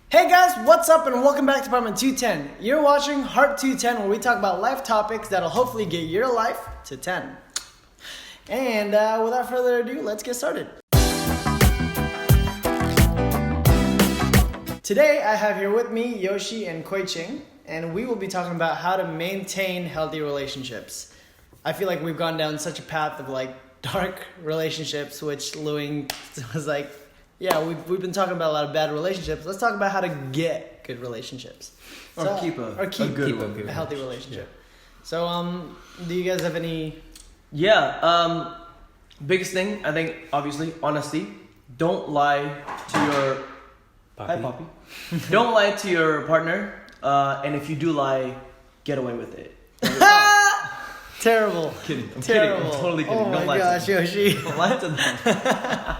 Hey guys, what's up and welcome back to Department 210. You're watching Heart 210 where we talk about life topics that'll hopefully get your life to 10. And without further ado, let's get started. Today I have here with me Yoshi and Kuiching, and we will be talking about how to maintain healthy relationships. I feel like we've gone down such a path of dark relationships, which Luing was like, yeah, we've been talking about a lot of bad relationships. Let's talk about how to get good relationships. Keep a healthy relationship. Yeah. So, do you guys have any? Yeah. Biggest thing, I think, obviously, honesty. Don't lie to your. Poppy. Hi, Poppy. Don't lie to your partner. And if you do lie, get away with it. Terrible. I'm kidding. I'm totally kidding. Oh my gosh, Yoshi. Don't lie to them.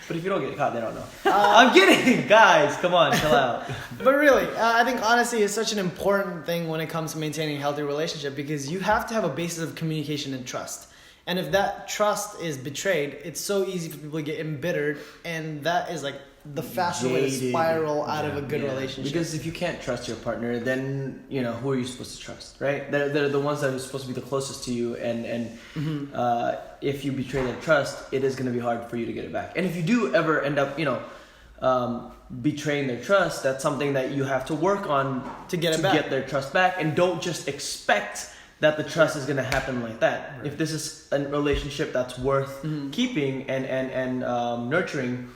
But if you don't get caught, they don't know. I'm kidding, guys. Come on, chill out. But really, I think honesty is such an important thing when it comes to maintaining a healthy relationship because you have to have a basis of communication and trust. And if that trust is betrayed, it's so easy for people to get embittered, and that is the faster way to spiral out of a good relationship. Because if you can't trust your partner, then who are you supposed to trust, right? They're the ones that are supposed to be the closest to you, and if you betray that trust, it is going to be hard for you to get it back. And if you do ever end up betraying their trust, that's something that you have to work on to get their trust back, and don't just expect that the trust is going to happen like that. Right. If this is a relationship that's worth keeping and nurturing,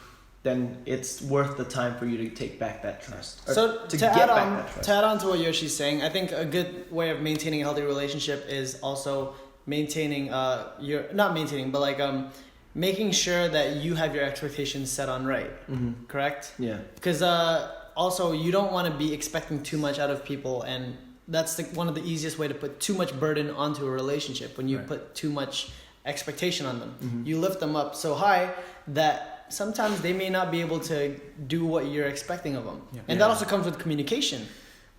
then it's worth the time for you to take back that trust. So to add on to what Yoshi's saying, I think a good way of maintaining a healthy relationship is also maintaining making sure that you have your expectations set on right. Mm-hmm. Correct? Yeah. Because also you don't want to be expecting too much out of people, and that's one of the easiest way to put too much burden onto a relationship. When you put too much expectation on them, you lift them up so high that sometimes they may not be able to do what you're expecting of them. Yeah. And that also comes with communication,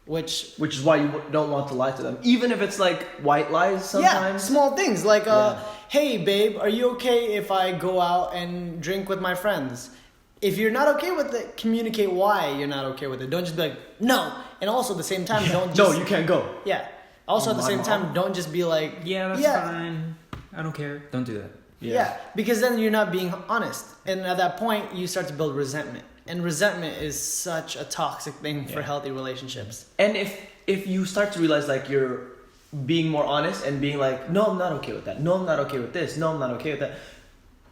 which is why you don't want to lie to them, even if it's white lies sometimes. Yeah, small things hey babe, are you okay if I go out and drink with my friends? If you're not okay with it, communicate why you're not okay with it. Don't just be like, no. And also at the same time, don't just... No, you can't go. Yeah. Also at the same time, don't just be like... Yeah, that's fine. I don't care. Don't do that. Yeah, because then you're not being honest. And at that point, you start to build resentment. And resentment is such a toxic thing for healthy relationships. And if you start to realize you're being more honest and being like, no, I'm not okay with that. No, I'm not okay with this. No, I'm not okay with that.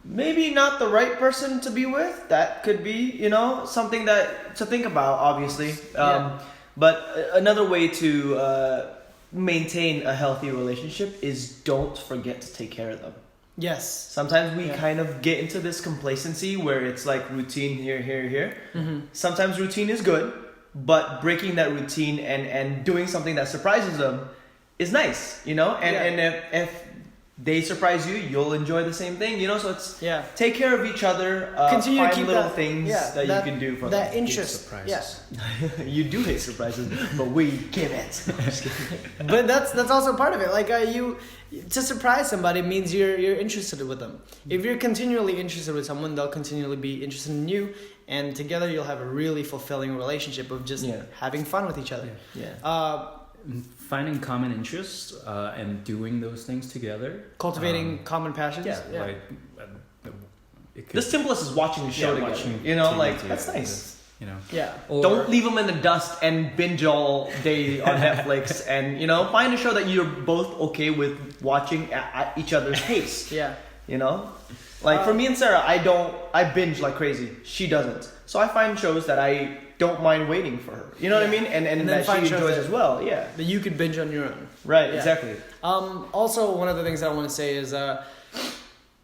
Maybe not the right person to be with. That could be, something to think about, obviously. But another way to maintain a healthy relationship is don't forget to take care of them. Yes. Sometimes we kind of get into this complacency where it's routine here. Mm-hmm. Sometimes routine is good, but breaking that routine and doing something that surprises them is nice, And if they surprise you, you'll enjoy the same thing, So it's take care of each other. Continue find to keep little things that you can do for that them. interest. Surprises. Yeah. You do hate surprises, but we give it. But that's also part of it. You to surprise somebody means you're interested with them. If you're continually interested with someone, they'll continually be interested in you, and together you'll have a really fulfilling relationship of just having fun with each other. Yeah. Finding common interests and doing those things together. Cultivating common passions. Yeah. The simplest is watching a show together. That's nice. Yeah. Or don't leave them in the dust and binge all day on Netflix, and find a show that you're both okay with watching at each other's pace. Yeah. For me and Sarah, I binge like crazy. She doesn't. So I find shows that I don't mind waiting for her. You know what I mean? And that she enjoys as well. Yeah. That you could binge on your own. Right. Yeah. Exactly. Also, one of the things I want to say is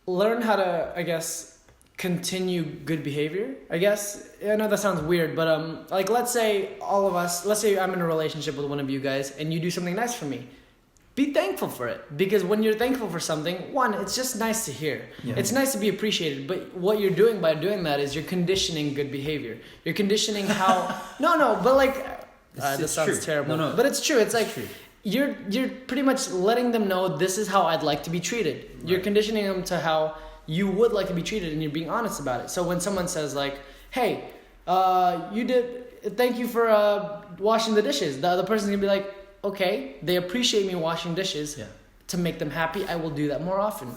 learn how to, continue good behavior. I know that sounds weird, but let's say I'm in a relationship with one of you guys, and you do something nice for me. Be thankful for it, because when you're thankful for something, one, it's just nice to hear. Yeah. It's nice to be appreciated, but what you're doing by doing that is you're conditioning good behavior. You're conditioning how... this sounds terrible. No. But it's true. It's true. You're pretty much letting them know this is how I'd like to be treated. Right. You're conditioning them to how you would like to be treated, and you're being honest about it. So when someone says hey, you did. Thank you for washing the dishes. The other person's gonna be like, okay, they appreciate me washing dishes. Yeah. To make them happy, I will do that more often.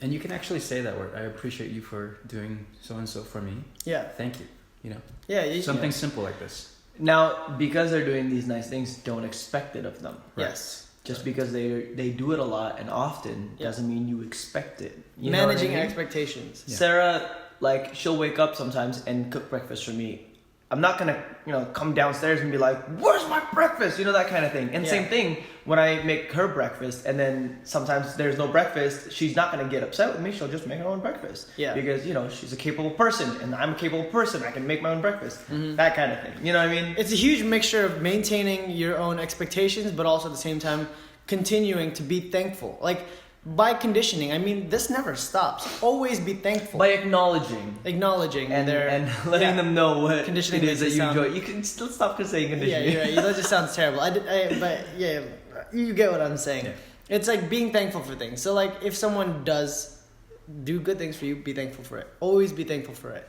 And you can actually say that word. I appreciate you for doing so and so for me. Yeah. Thank you. You know. Yeah. Something simple like this. Now, because they're doing these nice things, don't expect it of them. Yes. Just because they do it a lot and often Yeah. doesn't mean you expect it. You know what I Managing mean? expectations. Yeah. Sarah, like, she'll wake up sometimes and cook breakfast for me. I'm not gonna, come downstairs and be like, "Where's my breakfast?" That kind of thing. And Yeah. same thing when I make her breakfast, and then sometimes there's no breakfast. She's not gonna get upset with me. She'll just make her own breakfast. Yeah. Because she's a capable person, and I'm a capable person. I can make my own breakfast. Mhm. That kind of thing. You know what I mean? It's a huge mixture of maintaining your own expectations, but also at the same time continuing to be thankful. Like by conditioning, I mean this never stops. Always be thankful. By acknowledging. Acknowledging And their letting yeah. them know what Conditioning it is that makes it you sound- enjoy. You can still stop saying Yeah, conditioning. you're right. That just sounds terrible. But yeah, you get what I'm saying. Yeah. It's like being thankful for things. So like if someone does do good things for you, be thankful for it. Always be thankful for it.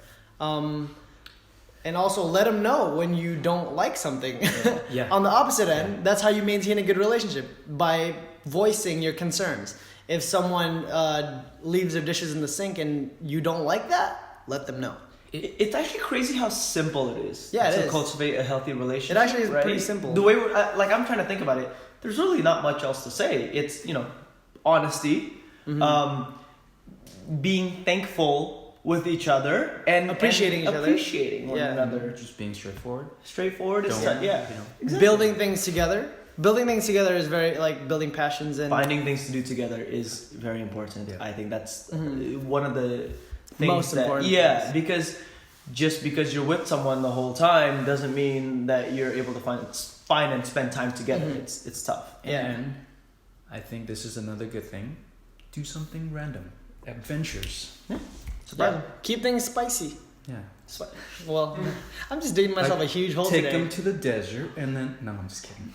And also let them know when you don't like something. Yeah. On the opposite end, that's how you maintain a good relationship, by voicing your concerns. If someone leaves their dishes in the sink and you don't like that, let them know. It's actually crazy how simple it is. Yeah, it to is. cultivate a healthy relationship. It actually is right? pretty simple. The way I'm trying to think about it. There's really not much else to say. It's honesty, Mm-hmm. being thankful with each other, and Appreciating each other. appreciating one Yeah. another. Just being straightforward. Straightforward. Is Don't- yeah. you know. Exactly. Building things together. Building things together is very like building passions and Finding things to do together is very important. Yeah. I think that's Mhm. one of the things Most that, important yeah, things. because just because you're with someone the whole time doesn't mean that you're able to find and spend time together. Mhm. It's tough. Yeah. And I think this is another good thing. Do something random. Adventures. yeah. Keep things spicy. Yeah. Well, I'm just digging myself Like, a huge hole Take today. them to the desert and then... No, I'm just kidding.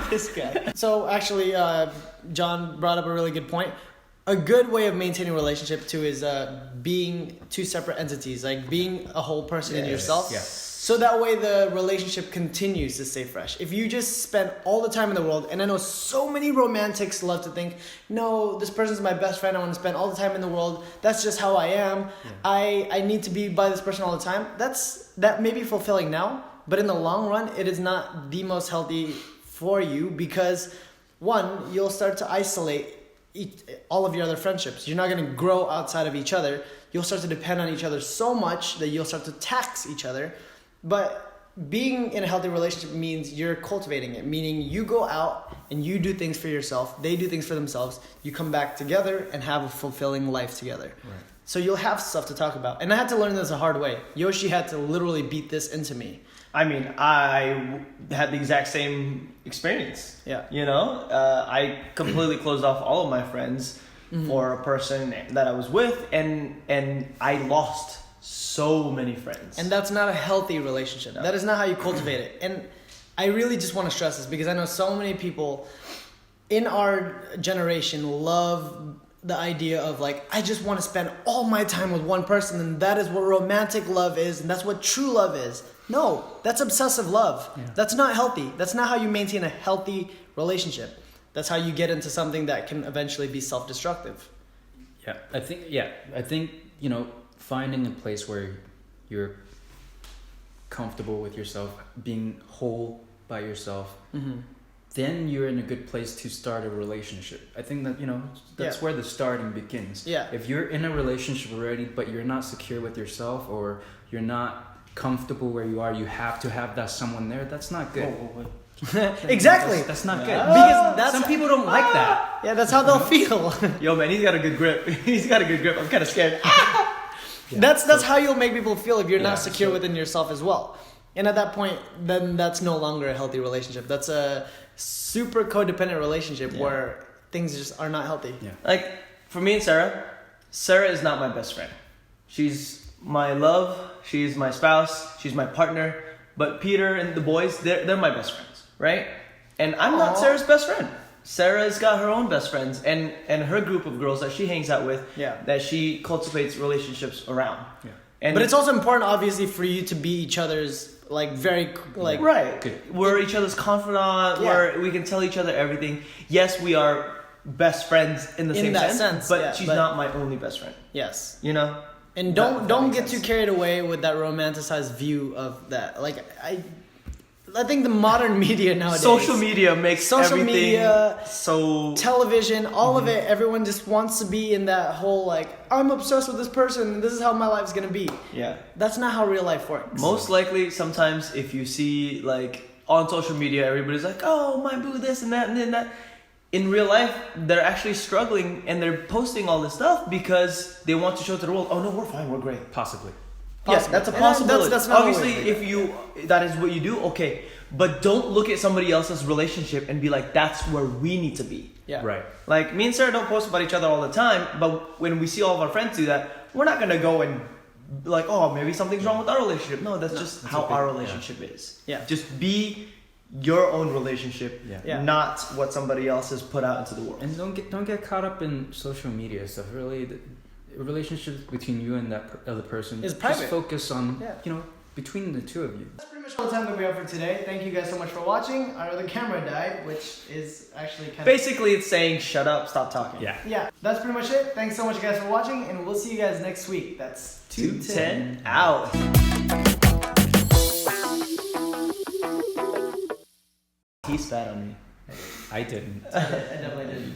This guy. So actually, John brought up a really good point. A good way of maintaining a relationship too is being two separate entities, like being a whole person in Yes. yourself. Yeah. So that way the relationship continues to stay fresh. If you just spend all the time in the world, and I know so many romantics love to think, no, this person's my best friend, I want to spend all the time in the world, that's just how I am, Yeah. I need to be by this person all the time. That may be fulfilling now, but in the long run, it is not the most healthy for you, because one, you'll start to isolate all of your other friendships. You're not going to grow outside of each other. You'll start to depend on each other so much that you'll start to tax each other. But being in a healthy relationship means you're cultivating it, meaning you go out and you do things for yourself, they do things for themselves, you come back together and have a fulfilling life together. Right. So you'll have stuff to talk about. And I had to learn this the hard way. Yoshi had to literally beat this into me. I mean, I had the exact same experience. Yeah. I completely closed off all of my friends for a person that I was with, and I lost so many friends. And that's not a healthy relationship. No. That is not how you cultivate it. And I really just want to stress this because I know so many people in our generation love the idea of like, I just want to spend all my time with one person, and that is what romantic love is, and that's what true love is. No, that's obsessive love. Yeah. That's not healthy. That's not how you maintain a healthy relationship. That's how you get into something that can eventually be self-destructive. I think finding a place where you're comfortable with yourself, being whole by yourself, then you're in a good place to start a relationship. I think that that's Yeah. where the starting begins. Yeah. If you're in a relationship already but you're not secure with yourself, or you're not comfortable where you are, you have to have that someone there, that's not good. Exactly. That's not good. Yeah. Because that's some people don't like that. Yeah, that's how they'll feel. Yo, man, he's got a good grip. He's got a good grip. I'm kind of scared. That's how you'll make people feel if you're not Yeah, secure so- within yourself as well. And at that point, then that's no longer a healthy relationship. That's a super codependent relationship Yeah. where things just are not healthy. Yeah. Like, for me and Sarah is not my best friend. She's my love. She's my spouse. She's my partner. But Peter and the boys, they're my best friends, right? And I'm not Aw. Sarah's best friend. Sarah's got her own best friends and her group of girls that she hangs out with, Yeah. that she cultivates relationships around. Yeah. And but it's also important, obviously, for you to be each other's like very like right. Good. We're each other's confidant. Yeah. Where we can tell each other everything. Yes, we are best friends in the same that sense, sense, but yeah, she's but- not my only best friend. yes. You know. And That don't makes get too sense. carried away with that romanticized view of that. Like I think the modern media nowadays, Social media makes Social everything media, so. television, all of it, everyone just wants to be in that whole like, I'm obsessed with this person and this is how my life's gonna be. Yeah. That's not how real life works. Most likely, sometimes if you see like on social media, everybody's like, "Oh, my boo, this and that and then that." In real life, they're actually struggling and they're posting all this stuff because they want to show to the world, "Oh no, we're fine, we're great." Possibly. Yes, that's a And possibility. that's not Obviously, always if you that is what you do, okay. But don't look at somebody else's relationship and be like, "That's where we need to be." Yeah. Right. Like me and Sarah don't post about each other all the time, but when we see all of our friends do that, we're not gonna go and be like, "Oh, maybe something's wrong with our relationship." No, that's just how okay. our relationship is. Yeah. Just be your own relationship, Yeah. Yeah. not what somebody else has put out into the world. And don't get caught up in social media stuff. Really, the relationships between you and that other person Is private. Just focus on Yeah. between the two of you. That's pretty much all the time that we have for today. Thank you guys so much for watching. Our other camera died, which is actually kind of... Basically, it's saying, "Shut up, stop talking." Yeah. Yeah, that's pretty much it. Thanks so much guys for watching, and we'll see you guys next week. That's 210 out. He spat on me. I didn't. I definitely did.